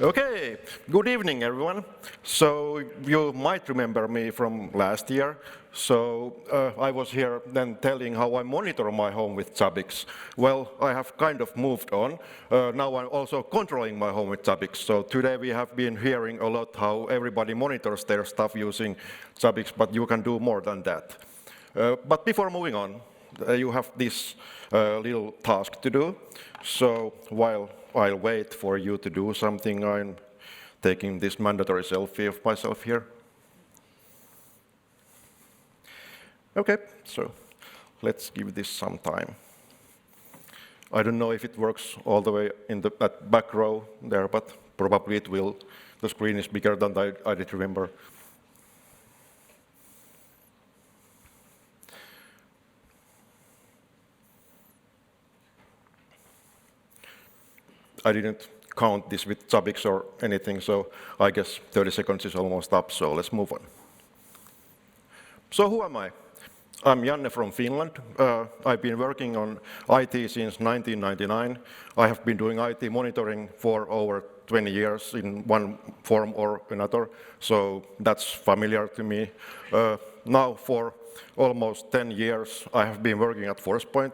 Okay, good evening everyone. So you might remember me from last year. So I was here then telling how I monitor my home with Zabbix. Well, I have kind of moved on. Now I'm also controlling my home with Zabbix. So today we have been hearing a lot how everybody monitors their stuff using Zabbix, but you can do more than that. But before moving on, you have this little task to do. So while I'll wait for you to do something, I'm taking this mandatory selfie of myself here. Okay, so let's give this some time. I don't know if it works all the way in that back row there, but probably it will. The screen is bigger than I did remember. I didn't count this with Zabbix or anything, so I guess 30 seconds is almost up, so let's move on. So who am I? I'm Janne from Finland. I've been working on IT since 1999. I have been doing IT monitoring for over 20 years in one form or another, so that's familiar to me. Now for almost 10 years I have been working at ForcePoint.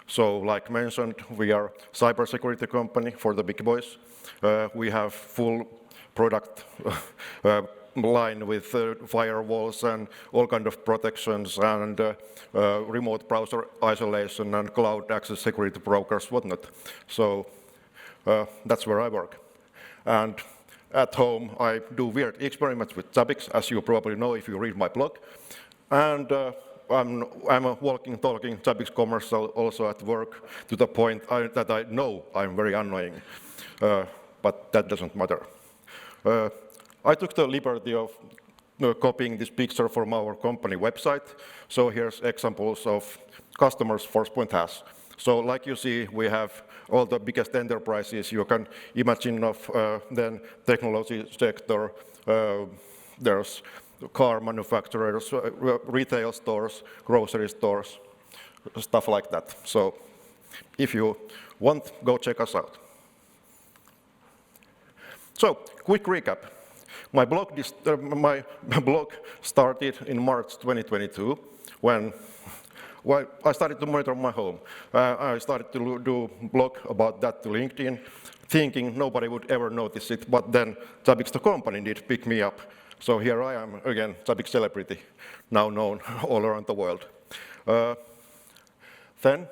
So like mentioned, we are a cybersecurity company for the big boys. We have full product line with firewalls and all kind of protections and remote browser isolation and cloud access security brokers, whatnot. So that's where I work. And at home, I do weird experiments with Zabbix, as you probably know if you read my blog. And I'm a walking, talking Zabbix commercial also at work, to the point that I know I'm very annoying, but that doesn't matter. I took the liberty of copying this picture from our company website. So here's examples of customers ForcePoint has. So like you see, we have all the biggest enterprises you can imagine of, then technology sector, there's car manufacturers, retail stores, grocery stores, stuff like that. So if you want, go check us out. So quick recap. My blog started in March 2022 when I started to monitor my home. I started to do blog about that to LinkedIn, thinking nobody would ever notice it, but then Zabbix the company did pick me up. So here I am again, Zabbix celebrity, now known all around the world. Then,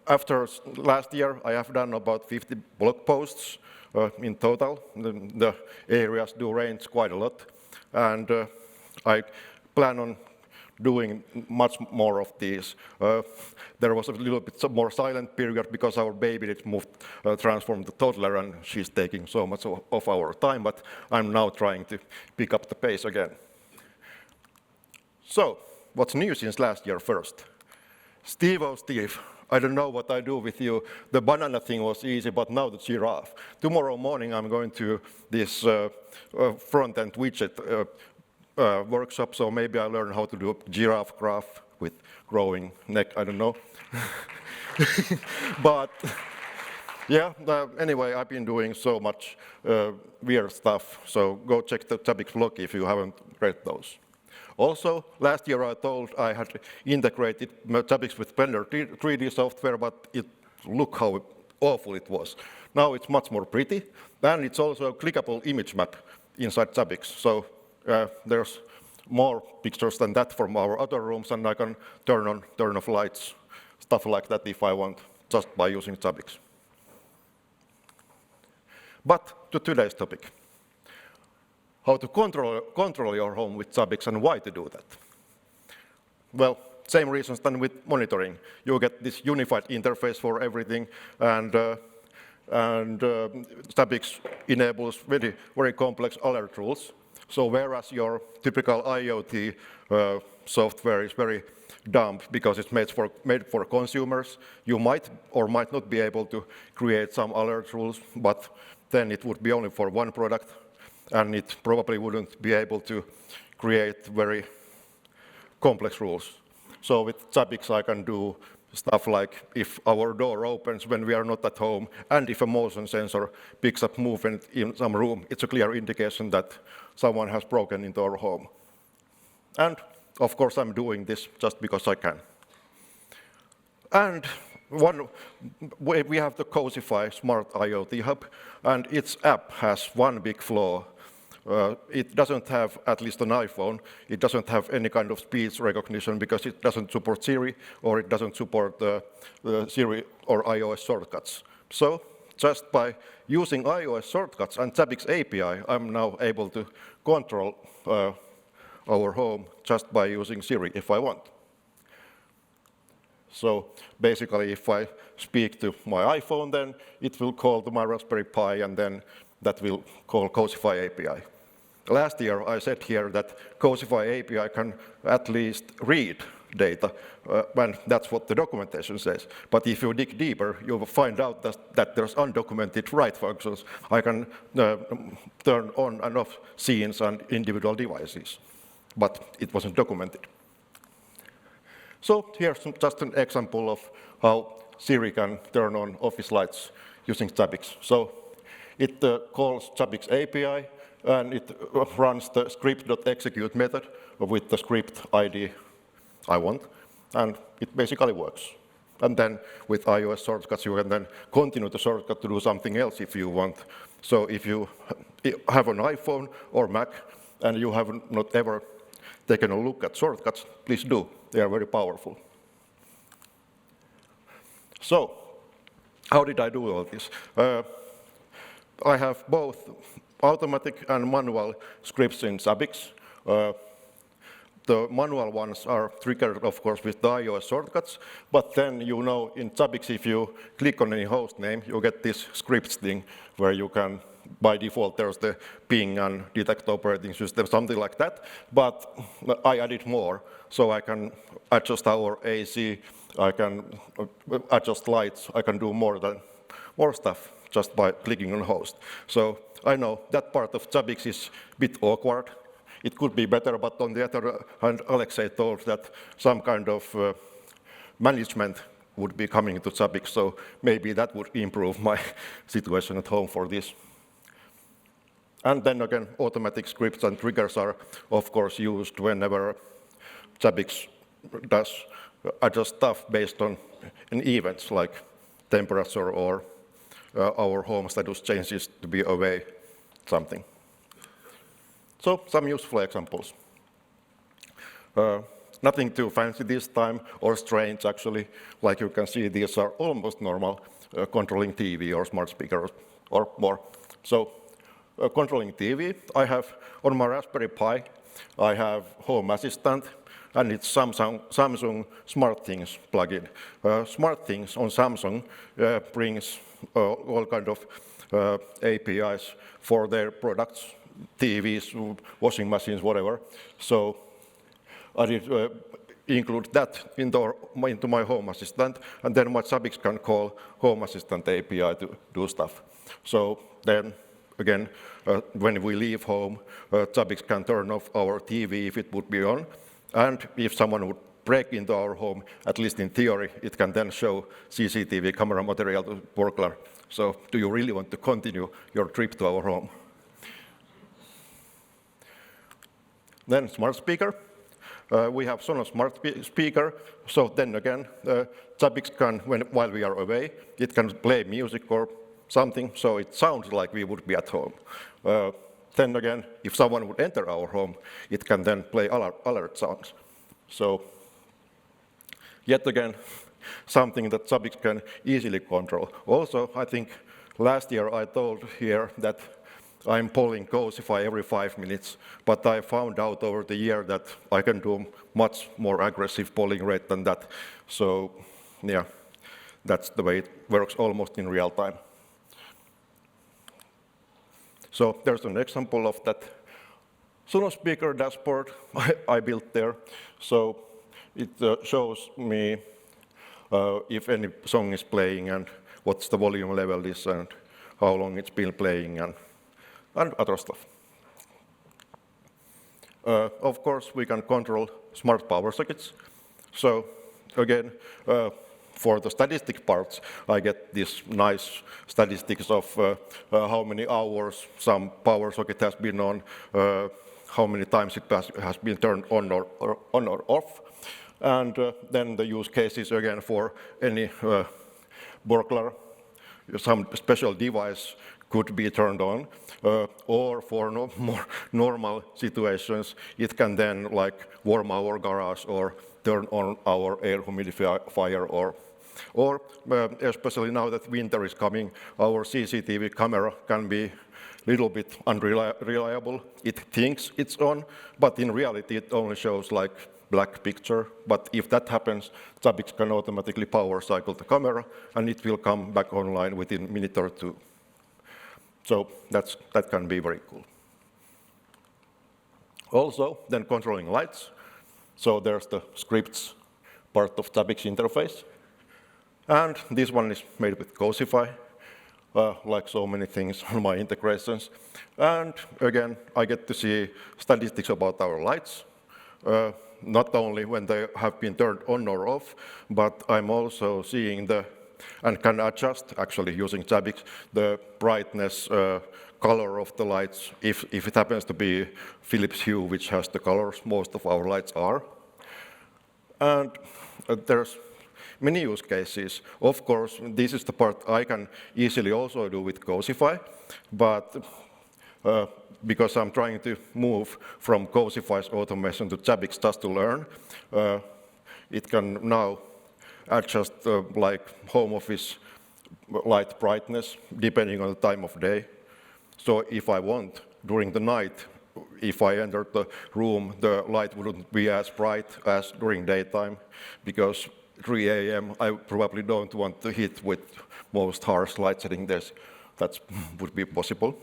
after last year, I have done about 50 blog posts in total. The areas do range quite a lot. And I plan on doing much more of these. There was a little bit more silent period because our baby did transform to toddler and she's taking so much of our time, but I'm now trying to pick up the pace again. So, what's new since last year first? Steve, I don't know what I do with you. The banana thing was easy, but now the giraffe. Tomorrow morning I'm going to this front-end widget workshop, so maybe I learn how to do a giraffe graph with growing neck, I don't know. But yeah, anyway, I've been doing so much weird stuff, so go check the Zabbix blog if you haven't read those. Also, last year I told I had integrated Zabbix with Blender 3D software, but look how awful it was. Now it's much more pretty, and it's also a clickable image map inside Zabbix. So there's more pictures than that from our other rooms, and I can turn on, turn off lights, stuff like that if I want, just by using Zabbix. But to today's topic, how to control your home with Zabbix and why to do that. Well, same reasons than with monitoring. You get this unified interface for everything, and Zabbix enables very, very complex alert rules. So whereas your typical IoT software is very dumb because it's made for consumers, you might or might not be able to create some alert rules, but then it would be only for one product, and it probably wouldn't be able to create very complex rules. So with Zabbix I can do stuff like if our door opens when we are not at home, and if a motion sensor picks up movement in some room, it's a clear indication that someone has broken into our home. And of course, I'm doing this just because I can. And we have the Cosify Smart IoT Hub, and its app has one big flaw. It doesn't have, at least on iPhone, it doesn't have any kind of speech recognition because it doesn't support Siri or it doesn't support Siri or iOS shortcuts. So just by using iOS shortcuts and Zabbix API, I'm now able to control our home just by using Siri if I want. So basically, if I speak to my iPhone, then it will call to my Raspberry Pi, and then that will call Cosify API. Last year, I said here that Cosify API can at least read data, and that's what the documentation says. But if you dig deeper, you will find out that there's undocumented write functions. I can turn on and off scenes and individual devices, but it wasn't documented. So here's just an example of how Siri can turn on office lights using Zabbix. So it calls Zabbix API, and it runs the script.execute method with the script ID I want, and it basically works. And then with iOS shortcuts, you can then continue the shortcut to do something else if you want. So if you have an iPhone or Mac, and you have not ever taken a look at shortcuts, please do. They are very powerful. So, how did I do all this? I have both automatic and manual scripts in Zabbix. The manual ones are triggered, of course, with the iOS shortcuts, but then you know in Zabbix, if you click on any host name, you get this scripts thing where you can, by default, there's the ping and detect operating system, something like that, but I added more, so I can adjust our AC, I can adjust lights, I can do more stuff just by clicking on host. So I know that part of Zabbix is a bit awkward. It could be better, but on the other hand, Alexei told that some kind of management would be coming to Zabbix, so maybe that would improve my situation at home for this. And then again, automatic scripts and triggers are, of course, used whenever Zabbix does adjust stuff based on an event, like temperature or our home status changes to be away, something. So some useful examples. Nothing too fancy this time, or strange actually. Like you can see, these are almost normal, controlling TV or smart speaker or more. So controlling TV, I have on my Raspberry Pi, I have Home Assistant, and it's Samsung SmartThings plugin. SmartThings on Samsung brings all kind of APIs for their products, TVs, washing machines, whatever. So I did include that into my Home Assistant, and then my Zabbix can call Home Assistant API to do stuff. So then, again, when we leave home, Zabbix can turn off our TV if it would be on, and if someone would break into our home, at least in theory, it can then show CCTV camera material to burglar. So do you really want to continue your trip to our home? Then smart speaker. We have Sonos smart speaker, so then again, Zabbix can, while we are away, it can play music or something, so it sounds like we would be at home. Then again, if someone would enter our home, it can then play alert sounds. So yet again, something that Zabbix can easily control. Also, I think last year I told here that I'm polling Cosify every 5 minutes, but I found out over the year that I can do much more aggressive polling rate than that. So yeah, that's the way it works almost in real time. So there's an example of that Sonos speaker dashboard I built there. So it shows me if any song is playing and what's the volume level is and how long it's been playing and other stuff. Of course, we can control smart power sockets. So again, for the statistic parts, I get these nice statistics of how many hours some power socket has been on, how many times it has been turned on or off. And then the use cases again for any burglar, some special device could be turned on, or for more normal situations, it can then like warm our garage or turn on our air humidifier, or especially now that winter is coming, our CCTV camera can be a little bit unreliable. It thinks it's on, but in reality it only shows like black picture. But if that happens, Zabbix can automatically power cycle the camera and it will come back online within a minute or two. So that can be very cool. Also, then controlling lights. So there's the scripts part of Zabbix interface. And this one is made with Cosify, like so many things on my integrations. And again, I get to see statistics about our lights, not only when they have been turned on or off, but I'm also seeing and can adjust, actually using Zabbix, the brightness, color of the lights, if it happens to be Philips Hue, which has the colors most of our lights are. And there's many use cases. Of course, this is the part I can easily also do with Cosify, but because I'm trying to move from Cosify's automation to Zabbix just to learn, it can now adjust like home office light brightness depending on the time of day. So if I want, during the night, if I enter the room, the light wouldn't be as bright as during daytime, because 3 a.m. I probably don't want to hit with most harsh light setting there. That would be possible.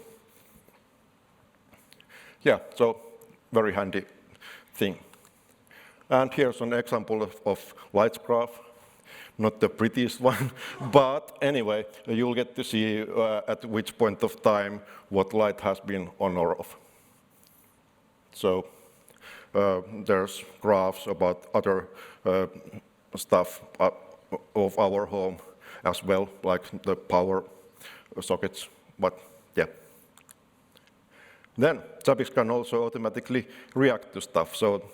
Yeah, so very handy thing. And here's an example of lights graph. Not the prettiest one, but anyway, you'll get to see at which point of time what light has been on or off. So there's graphs about other stuff of our home as well, like the power sockets, but yeah. Then Zabbix can also automatically react to stuff. So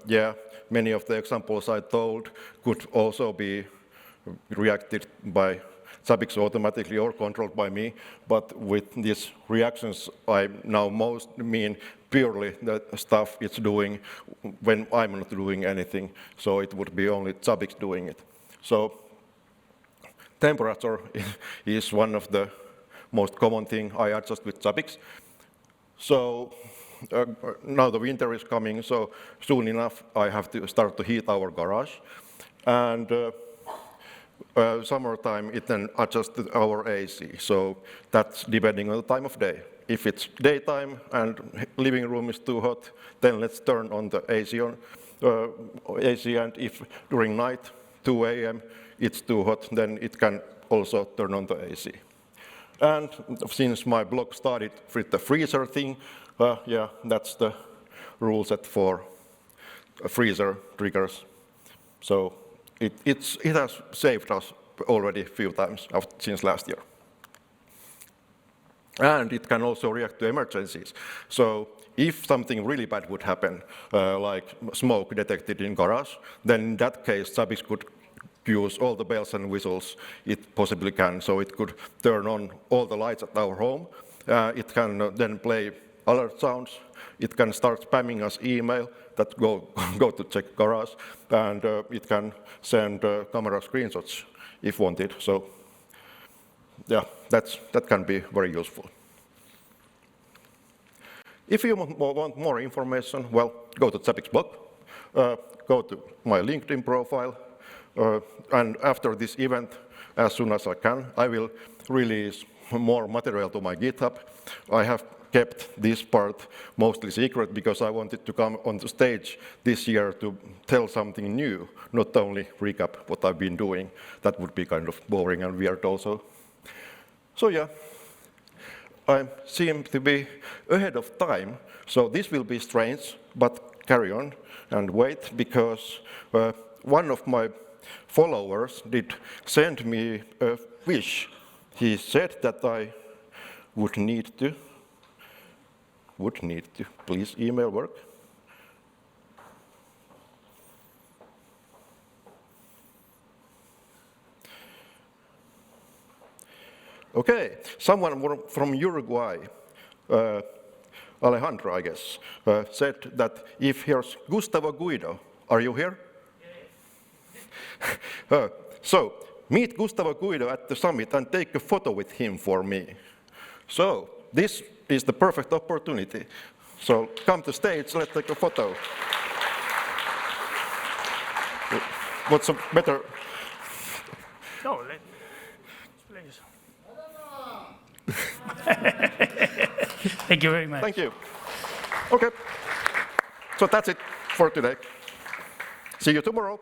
yeah, many of the examples I told could also be reacted by Zabbix automatically or controlled by me, but with these reactions, I now most mean purely the stuff it's doing when I'm not doing anything, so it would be only Zabbix doing it. So temperature is one of the most common thing I adjust with Zabbix. So now the winter is coming, so soon enough I have to start to heat our garage. And summertime, it then adjusts our AC. So that's depending on the time of day. If it's daytime and living room is too hot, then let's turn on the AC, and if during night, 2 a.m., it's too hot, then it can also turn on the AC. And since my blog started with the freezer thing, yeah, that's the rule set for freezer triggers. So it has saved us already a few times since last year. And it can also react to emergencies. So if something really bad would happen, like smoke detected in garage, then in that case, Zabbix could use all the bells and whistles it possibly can. So it could turn on all the lights at our home. It can then play alert sounds. It can start spamming us email that go to check garage, and it can send camera screenshots if wanted. So yeah, that can be very useful. If you want more information, well, go to Zabbix blog, go to my LinkedIn profile, and after this event, as soon as I can, I will release more material to my GitHub. I have kept this part mostly secret because I wanted to come on the stage this year to tell something new, not only recap what I've been doing. That would be kind of boring and weird also. So yeah, I seem to be ahead of time. So this will be strange, but carry on and wait, because one of my followers did send me a wish. He said that I would need to, please email work. Okay, someone from Uruguay, Alejandro, I guess, said that if here's Gustavo Guido, are you here? So, meet Gustavo Guido at the summit and take a photo with him for me. So, this is the perfect opportunity. So, come to stage, let's take a photo. What's a better? No, please. Thank you very much. Thank you. Okay, so that's it for today. See you tomorrow.